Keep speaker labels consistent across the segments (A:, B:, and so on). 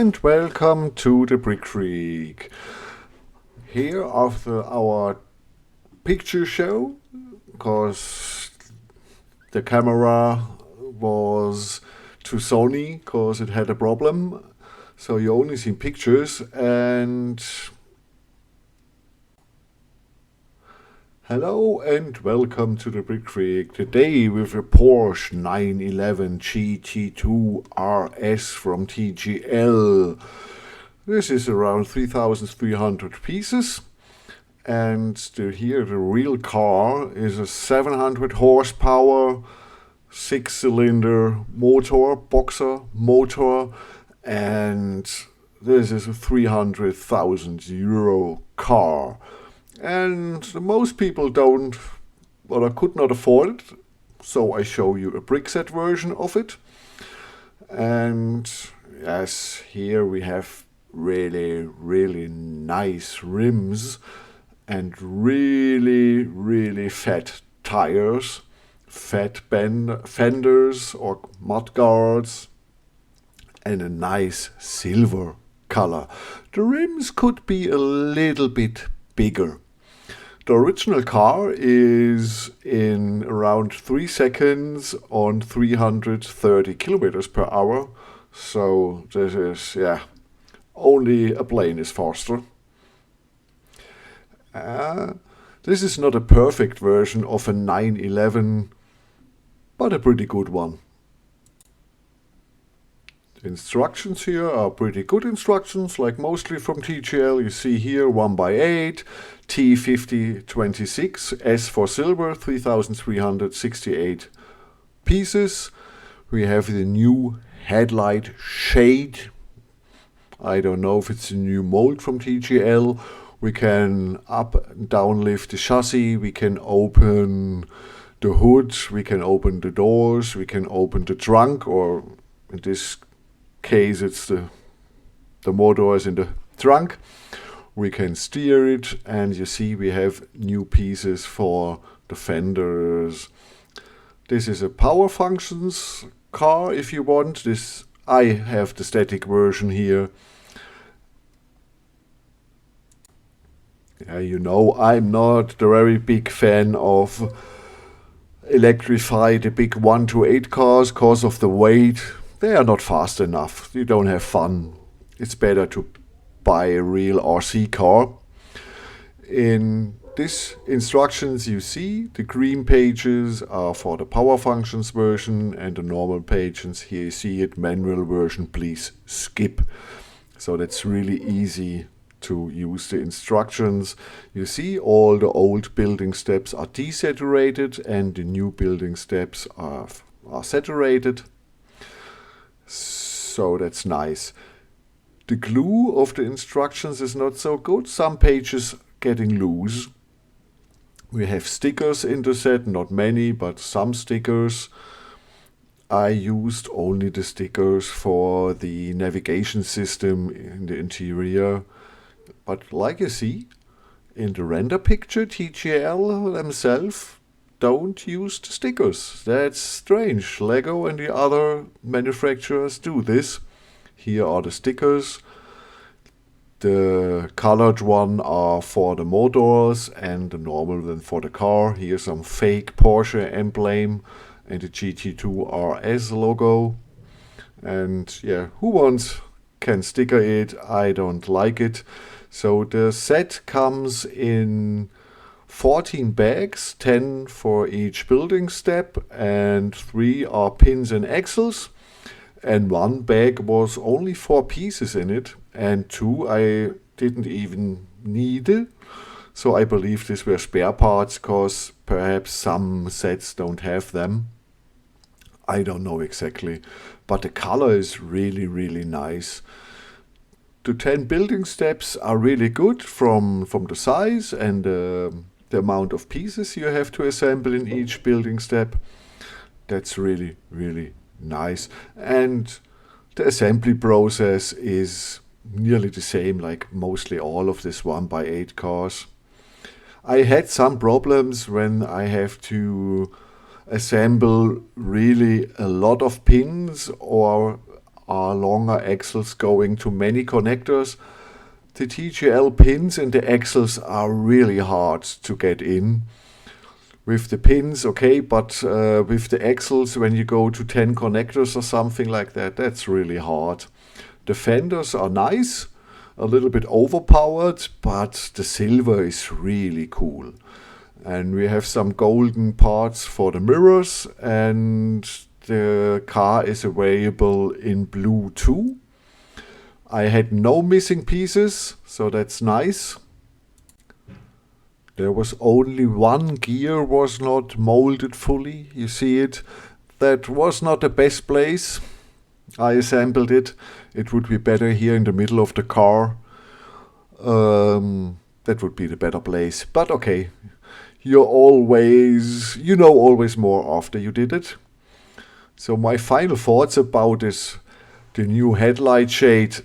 A: and welcome to the Brick Creek. Here after our picture show, because the camera was to Sony because it had a problem, so you only see pictures. And hello and welcome to the Brick Creek. Today with a Porsche 911 GT2RS from TGL. This is around 3,300 pieces, and here the real car is a 700 horsepower 6-cylinder motor, boxer motor, and this is a 300,000 euro car. And most people don't, or could not afford it, so I show you a brickset version of it. And yes, here we have really nice rims and really fat tires, fat fenders or mud guards, and a nice silver color. The rims could be a little bit bigger. The original car is in around 3 seconds on 330 kilometers per hour. So this is, only a plane is faster. This is not a perfect version of a 911, but a pretty good one. The instructions here are pretty good instructions, like mostly from TGL. You see here 1x8, T5026s for silver, 3,368 pieces. We have the new headlight shade. I don't know if it's a new mold from TGL. We can up and down lift the chassis, we can open the hood, we can open the doors, we can open the trunk, or in this case it's the more doors in the trunk. We can steer it, and you see we have new pieces for the fenders. This is a power functions car if you want. This I have the static version here. You know, I'm not the very big fan of electrify the big 1 to 8 cars because of the weight. They are not fast enough. You don't have fun. It's better to buy a real RC car. In these instructions you see the green pages are for the power functions version, and the normal pages here you see it manual version, please skip. So that's really easy to use the instructions. You see all the old building steps are desaturated and the new building steps are saturated. So that's nice. The glue of the instructions is not so good. Some pages getting loose. We have stickers in the set, not many, but some stickers. I used only the stickers for the navigation system in the interior. But like you see, in the render picture, TGL themselves don't use the stickers. That's strange. Lego and the other manufacturers do this. Here are the stickers. The colored one are for the motors and the normal one for the car. Here's some fake Porsche emblem and the GT2RS logo. And yeah, who wants can sticker it. I don't like it. So the set comes in 14 bags, 10 for each building step, and 3 are pins and axles. And 1 bag was only 4 pieces in it, and 2 I didn't even need. So I believe these were spare parts, because perhaps some sets don't have them. I don't know exactly, but the color is really nice. The 10 building steps are really good from the size and the amount of pieces you have to assemble in each building step. That's really nice. And the assembly process is nearly the same like mostly all of this 1x8 cars. I had some problems when I have to assemble really a lot of pins or are longer axles going to many connectors. The TGL pins in the axles are really hard to get in. With the pins, okay, but with the axles, when you go to 10 connectors or something like that, that's really hard. The fenders are nice, a little bit overpowered, but the silver is really cool. And we have some golden parts for the mirrors, and the car is available in blue too. I had no missing pieces, so that's nice. There was only one gear was not molded fully. You see it. That was not the best place. I assembled it. It would be better here in the middle of the car. That would be the better place. But okay, you know always more after you did it. So my final thoughts about this, the new headlight shade.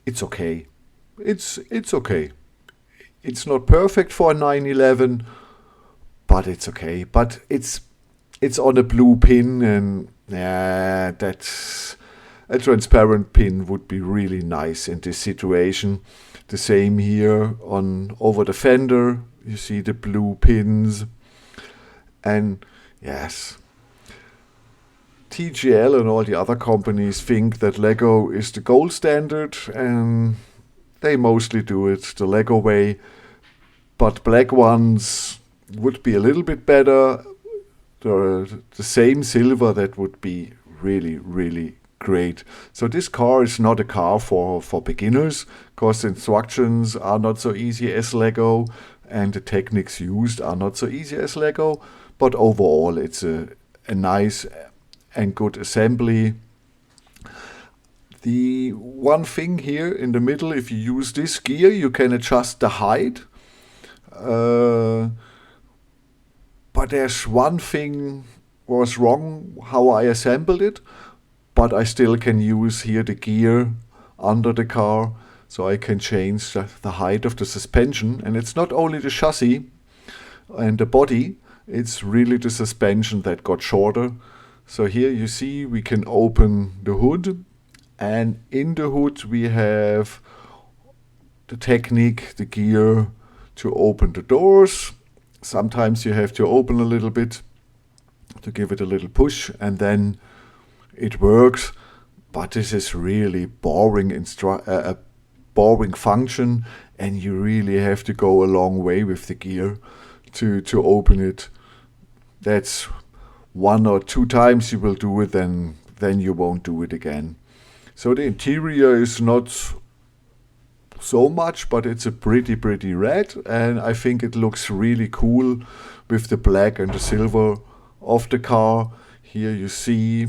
A: It's okay. It's okay. It's not perfect for a 911, but it's okay. But it's on a blue pin, and yeah, that's a transparent pin would be really nice in this situation. The same here on over the fender. You see the blue pins, and yes, TGL and all the other companies think that Lego is the gold standard, and they mostly do it the Lego way. But black ones would be a little bit better. The same silver, that would be really, really great. So this car is not a car for beginners, because the instructions are not so easy as Lego, and the techniques used are not so easy as Lego. But overall, it's a nice and good assembly. The one thing here in the middle, if you use this gear, you can adjust the height. But there's one thing was wrong how I assembled it, but I still can use here the gear under the car, so I can change the height of the suspension. And it's not only the chassis and the body, it's really the suspension that got shorter. So here you see we can open the hood, and in the hood we have the technique, the gear to open the doors. Sometimes you have to open a little bit to give it a little push, and then it works. But this is really boring function, and you really have to go a long way with the gear to open it. That's 1 or 2 times you will do it, then you won't do it again. So the interior is not so much, but it's a pretty red, and I think it looks really cool with the black and the silver of the car. Here you see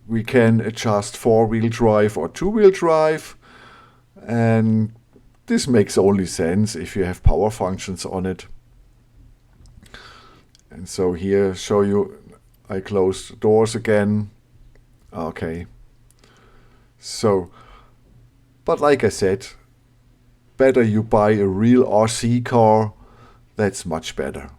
A: we can adjust 4-wheel drive or 2-wheel drive, and this makes only sense if you have power functions on it. And so here show you, I close the doors again. Okay, so but like I said, better you buy a real RC car. That's much better.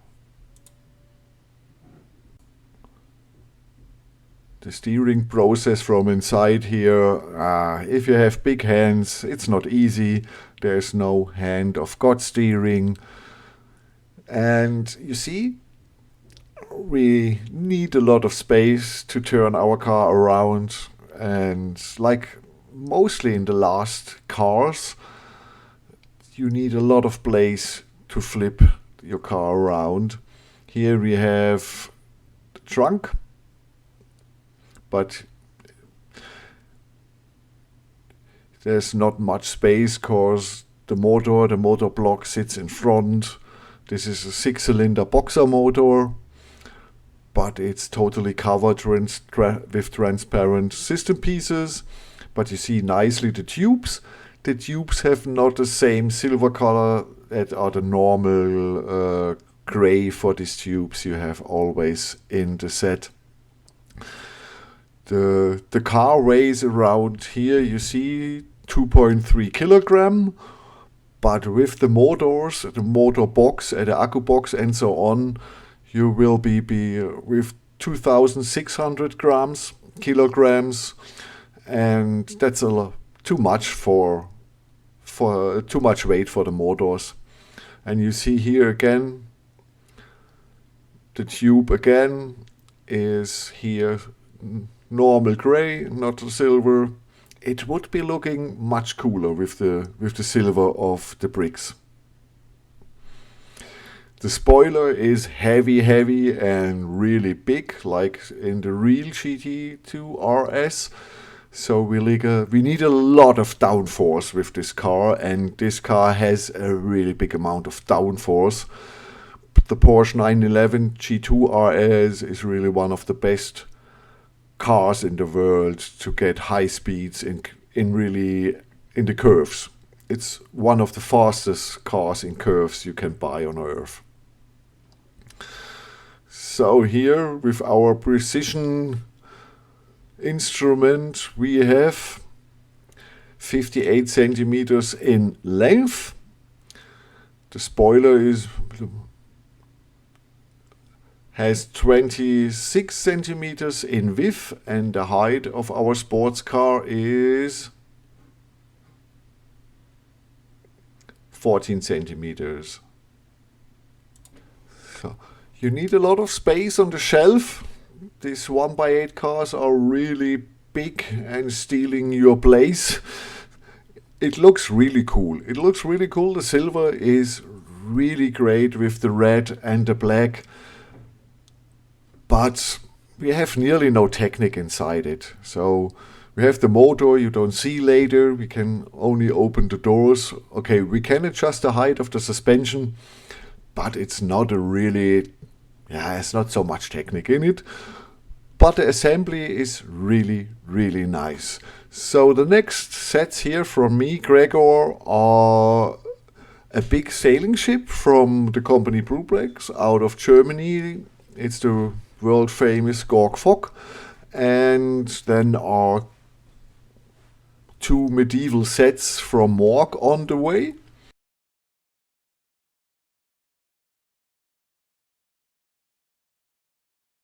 A: The steering process from inside here, if you have big hands, it's not easy. There's no hand of God steering. And you see, we need a lot of space to turn our car around, and like mostly in the last cars, you need a lot of place to flip your car around. Here we have the trunk, but there's not much space because the motor block sits in front. This is a 6-cylinder boxer motor, but it's totally covered with transparent system pieces. But you see nicely the tubes. The tubes have not the same silver color that are the normal gray for these tubes you have always in the set. The car weighs around here, you see 2.3 kilogram, but with the motors, the motor box, the accu box and so on, you will be with 2,600 kilograms. and that's too much for too much weight for the motors. And you see here again, the tube again is here normal gray, not silver. It would be looking much cooler with the silver of the bricks. The spoiler is heavy and really big, like in the real GT2RS. So we need a lot of downforce with this car, and this car has a really big amount of downforce. The Porsche 911 G2RS is really one of the best cars in the world to get high speeds in the curves. It's one of the fastest cars in curves you can buy on Earth. So here with our precision instrument we have 58 centimeters in length. The spoiler has 26 centimeters in width, and the height of our sports car is 14 centimeters. So you need a lot of space on the shelf. These 1x8 cars are really big and stealing your place. It looks really cool. The silver is really great with the red and the black. But we have nearly no technique inside it. So we have the motor you don't see later. We can only open the doors. Okay, we can adjust the height of the suspension, but it's not it's not so much technique in it. But the assembly is really nice. So the next sets here from me, Gregor, are a big sailing ship from the company Brubrex out of Germany. It's the world famous Gorg Fock, and then are two medieval sets from Morg on the way.